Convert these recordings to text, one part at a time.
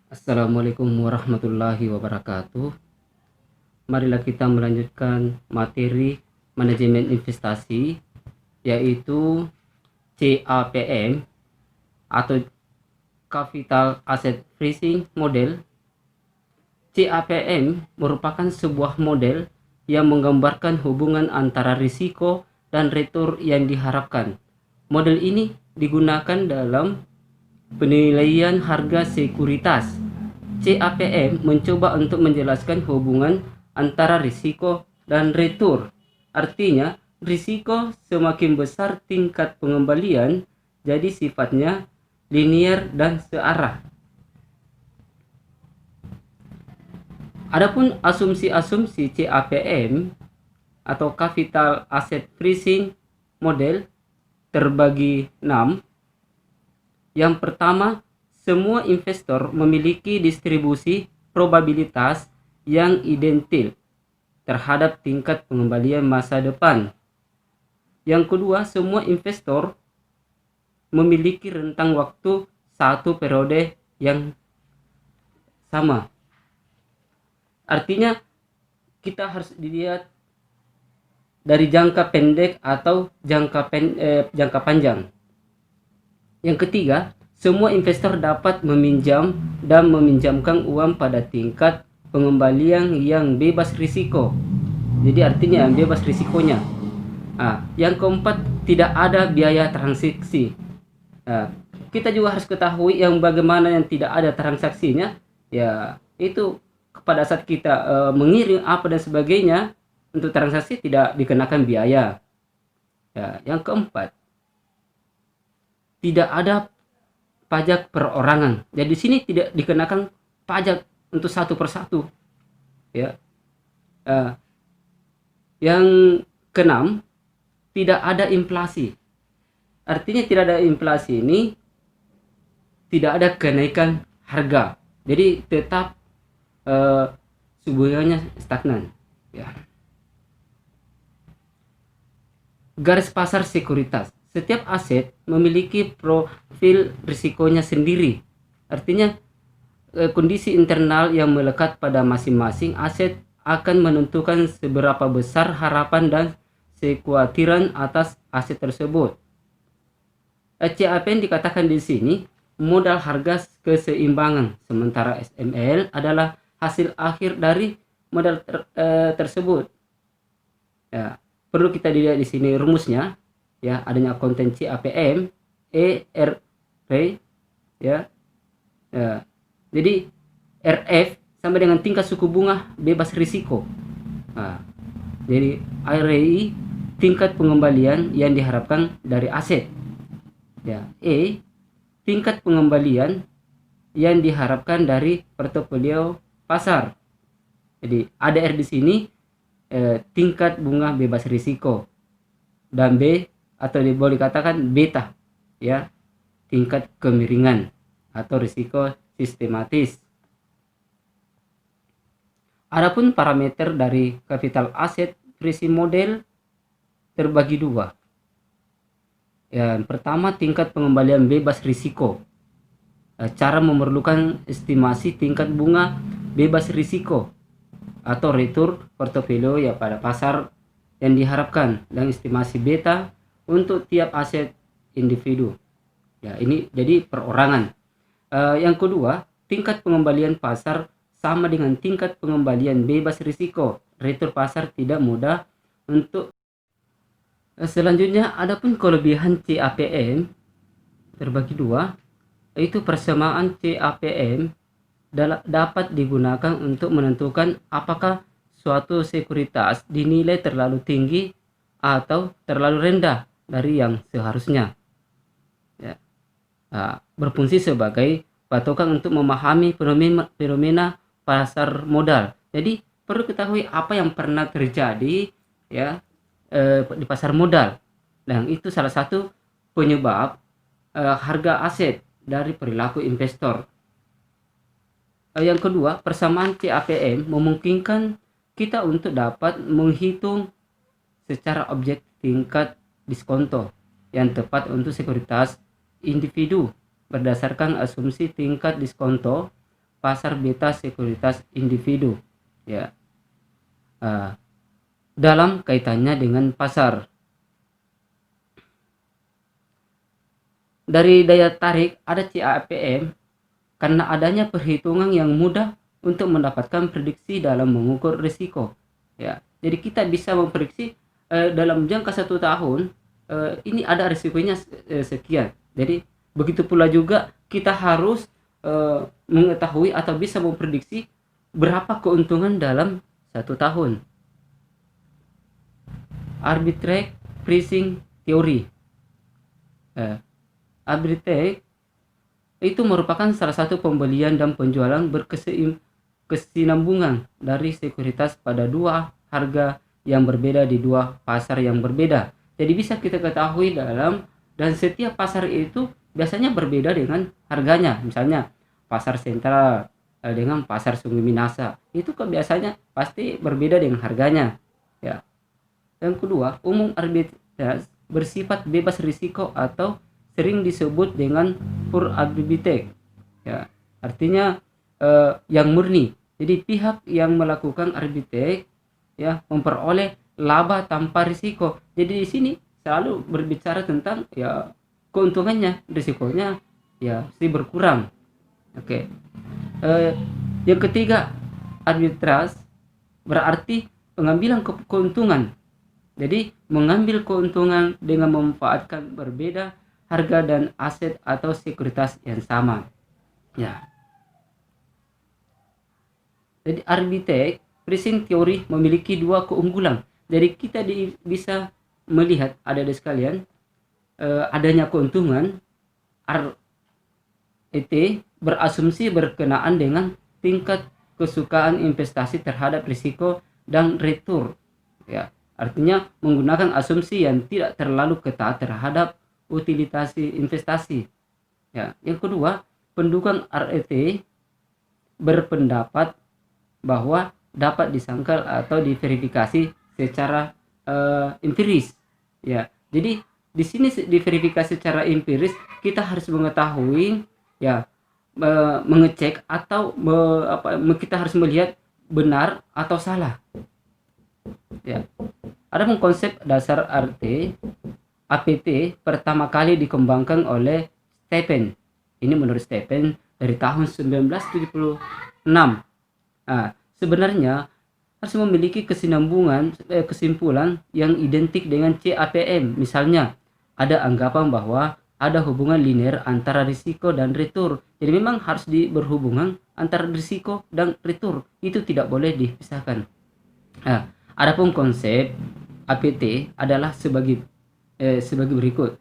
Assalamualaikum warahmatullahi wabarakatuh. Marilah kita melanjutkan materi manajemen investasi, yaitu CAPM atau Capital Asset Pricing Model. CAPM merupakan sebuah model yang menggambarkan hubungan antara risiko dan return yang diharapkan. Model ini digunakan dalam penilaian harga sekuritas. CAPM mencoba untuk menjelaskan hubungan antara risiko dan return. Artinya, risiko semakin besar tingkat pengembalian, jadi sifatnya linear dan searah. Adapun asumsi-asumsi CAPM atau Capital Asset Pricing Model terbagi 6. Yang pertama, semua investor memiliki distribusi probabilitas yang identik terhadap tingkat pengembalian masa depan. Yang kedua, semua investor memiliki rentang waktu satu periode yang sama. Artinya kita harus dilihat dari jangka pendek atau jangka panjang. Yang ketiga, semua investor dapat meminjam dan meminjamkan uang pada tingkat pengembalian yang bebas risiko. Jadi artinya bebas risikonya. Yang keempat, tidak ada biaya transaksi. Kita juga harus ketahui yang bagaimana yang tidak ada transaksinya, ya itu pada saat kita mengirim apa dan sebagainya, untuk transaksi tidak dikenakan biaya. Yang keempat, tidak ada pajak perorangan. Jadi di sini tidak dikenakan pajak untuk satu persatu. Ya. Yang keenam, tidak ada inflasi. Artinya tidak ada inflasi ini tidak ada kenaikan harga. Jadi tetap subuhnya stagnan. Ya. Garis pasar sekuritas. Setiap aset memiliki profil risikonya sendiri. Artinya kondisi internal yang melekat pada masing-masing aset akan menentukan seberapa besar harapan dan kekhawatiran atas aset tersebut. CAPM dikatakan di sini modal harga keseimbangan, sementara SML adalah hasil akhir dari modal tersebut. Ya, perlu kita dilihat di sini rumusnya, ya, adanya konten CAPM ERP, ya. Jadi RF sama dengan tingkat suku bunga bebas risiko. Jadi RAI tingkat pengembalian yang diharapkan dari aset. Ya, E tingkat pengembalian yang diharapkan dari portofolio pasar. Jadi ADR di sini tingkat bunga bebas risiko, dan B atau boleh dikatakan beta, ya, tingkat kemiringan atau risiko sistematis. Adapun parameter dari capital asset pricing model terbagi dua. Yang pertama, tingkat pengembalian bebas risiko. Cara memerlukan estimasi tingkat bunga bebas risiko atau return portofolio ya pada pasar yang diharapkan, dan estimasi beta untuk tiap aset individu. Ya, ini jadi perorangan. Yang kedua, tingkat pengembalian pasar sama dengan tingkat pengembalian bebas risiko. Return pasar tidak mudah untuk. Selanjutnya, adapun kelebihan CAPM terbagi dua, yaitu persamaan CAPM dapat digunakan untuk menentukan apakah suatu sekuritas dinilai terlalu tinggi atau terlalu rendah dari yang seharusnya. Ya. Berfungsi sebagai patokan untuk memahami fenomena pasar modal. Jadi perlu ketahui apa yang pernah terjadi, ya, di pasar modal, dan itu salah satu penyebab harga aset dari perilaku investor. Yang kedua, persamaan CAPM memungkinkan kita untuk dapat menghitung secara objektif tingkat diskonto yang tepat untuk sekuritas individu berdasarkan asumsi tingkat diskonto pasar beta sekuritas individu, ya, dalam kaitannya dengan pasar. Dari daya tarik ada CAPM karena adanya perhitungan yang mudah untuk mendapatkan prediksi dalam mengukur risiko. Ya, jadi kita bisa memprediksi dalam jangka 1 tahun ini ada risikonya sekian. Jadi begitu pula juga kita harus mengetahui atau bisa memprediksi berapa keuntungan dalam 1 tahun. Arbitrage pricing theory. Arbitrage itu merupakan salah satu pembelian dan penjualan berkesinambungan dari sekuritas pada dua harga yang berbeda di dua pasar yang berbeda. Jadi bisa kita ketahui dan setiap pasar itu biasanya berbeda dengan harganya. Misalnya pasar sentral dengan pasar Sungai Minasa itu biasanya pasti berbeda dengan harganya. Ya. Yang kedua, umum arbitrage bersifat bebas risiko atau sering disebut dengan pure arbitrage, ya, artinya yang murni. Jadi pihak yang melakukan arbitrage, ya, memperoleh laba tanpa risiko. Jadi di sini selalu berbicara tentang, ya, keuntungannya, risikonya ya pasti berkurang. Oke. Yang ketiga, arbitrage berarti pengambilan keuntungan. Jadi mengambil keuntungan dengan memanfaatkan berbeda harga dan aset atau sekuritas yang sama. Ya. Jadi arbitrage pricing teori memiliki dua keunggulan. Jadi kita bisa melihat ada di sekalian adanya keuntungan. RET berasumsi berkenaan dengan tingkat kesukaan investasi terhadap risiko dan return. Ya. Artinya menggunakan asumsi yang tidak terlalu ketat terhadap utilitasi investasi. Ya, yang kedua, pendukung RET berpendapat bahwa dapat disangkal atau diverifikasi secara empiris. Ya, jadi di sini diverifikasi secara empiris kita harus mengetahui, ya, mengecek atau kita harus melihat benar atau salah. Ya. Ada konsep dasar APT pertama kali dikembangkan oleh Stephen. Ini menurut Stephen dari tahun 1976. Sebenarnya harus memiliki kesimpulan yang identik dengan CAPM. Misalnya, ada anggapan bahwa ada hubungan linear antara risiko dan return. Jadi memang harus berhubungan antara risiko dan return. Itu tidak boleh dipisahkan. Adapun konsep APT adalah sebagai berikut.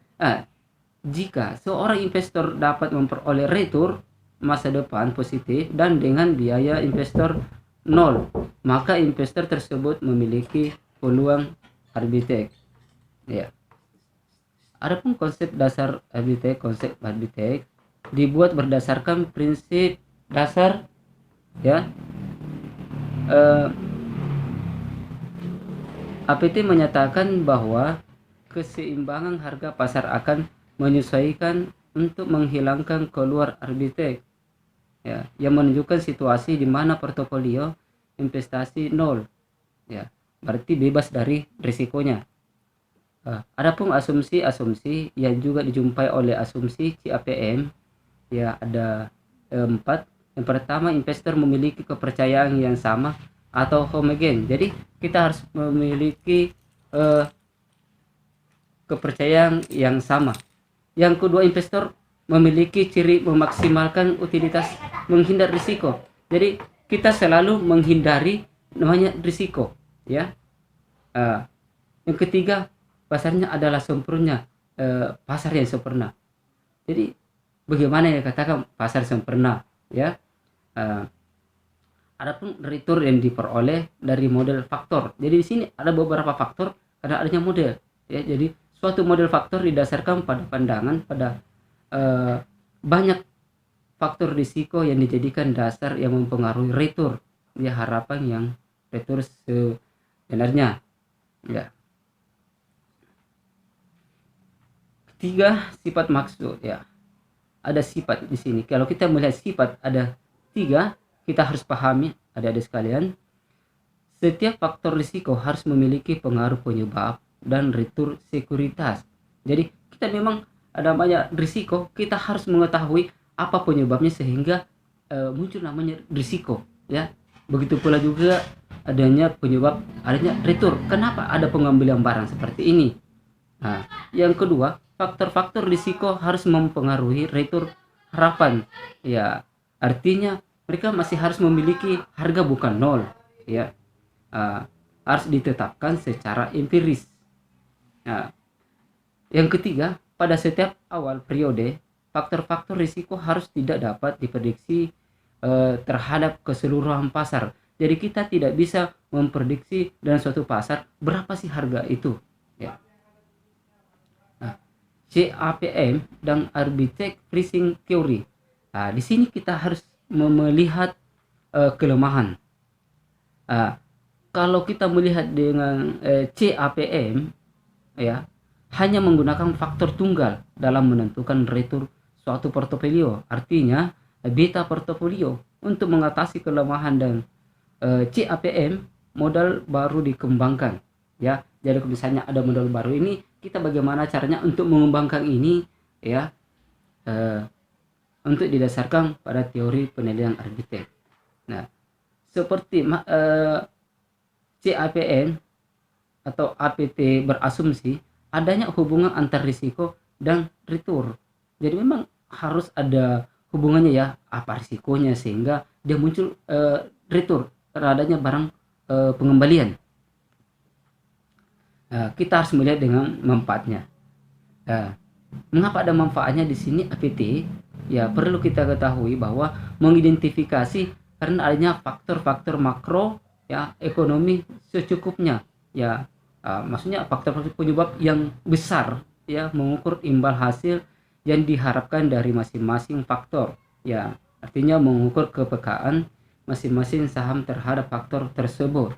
Jika seorang investor dapat memperoleh return masa depan positif dan dengan biaya investor 0, maka investor tersebut memiliki peluang arbitrage. Ya. Adapun konsep dasar arbitrage dibuat berdasarkan prinsip dasar, ya. APT menyatakan bahwa keseimbangan harga pasar akan menyesuaikan untuk menghilangkan keluar arbitrage, ya, yang menunjukkan situasi di mana portofolio investasi 0, ya, berarti bebas dari risikonya. Adapun asumsi yang juga dijumpai oleh asumsi CAPM, ya, ada 4. Yang pertama, investor memiliki kepercayaan yang sama atau homogen. Jadi kita harus memiliki kepercayaan yang sama. Yang kedua, investor memiliki ciri memaksimalkan utilitas, menghindar risiko. Jadi kita selalu menghindari namanya risiko, ya. Yang ketiga, pasarnya adalah sempurna, pasar yang sempurna. Jadi bagaimana ya katakan pasar sempurna, ya. Adapun return yang diperoleh dari model faktor. Jadi di sini ada beberapa faktor karena adanya model, ya. Jadi suatu model faktor didasarkan pada pandangan pada banyak faktor risiko yang dijadikan dasar yang mempengaruhi return, ya, harapan yang return sebenarnya, ya. Ketiga, sifat maksud, ya. Ada sifat di sini. Kalau kita melihat sifat, ada ketiga, kita harus pahami adik-adik sekalian, setiap faktor risiko harus memiliki pengaruh penyebab dan retur sekuritas. Jadi kita memang ada banyak risiko, kita harus mengetahui apa penyebabnya sehingga muncul namanya risiko, ya. Begitu pula juga adanya penyebab adanya retur. Kenapa ada pengambilan barang seperti ini? Nah, yang kedua, faktor-faktor risiko harus mempengaruhi retur harapan. Ya, artinya mereka masih harus memiliki harga bukan nol, ya. Harus ditetapkan secara empiris. Nah, yang ketiga, pada setiap awal periode, faktor-faktor risiko harus tidak dapat diprediksi terhadap keseluruhan pasar. Jadi kita tidak bisa memprediksi dalam suatu pasar berapa sih harga itu, ya. Nah, CAPM dan Arbitrage Pricing Theory. Nah, di sini kita harus melihat kelemahan. Kalau kita melihat dengan CAPM, ya, hanya menggunakan faktor tunggal dalam menentukan retur suatu portofolio, artinya beta portofolio. Untuk mengatasi kelemahan dan CAPM, modal baru dikembangkan, ya. Jadi misalnya ada modal baru ini, kita bagaimana caranya untuk mengembangkan ini, ya, untuk didasarkan pada teori penilaian arbitrage. Nah, seperti CAPM atau APT berasumsi adanya hubungan antar risiko dan retur. Jadi memang harus ada hubungannya, ya, apa risikonya sehingga dia muncul retur adanya barang pengembalian. Kita harus melihat dengan manfaatnya. Mengapa ada manfaatnya di sini APT? Ya, perlu kita ketahui bahwa mengidentifikasi karena adanya faktor-faktor makro, ya, ekonomi secukupnya, ya. Maksudnya faktor-faktor penyebab yang besar, ya, mengukur imbal hasil yang diharapkan dari masing-masing faktor, ya. Artinya mengukur kepekaan masing-masing saham terhadap faktor tersebut.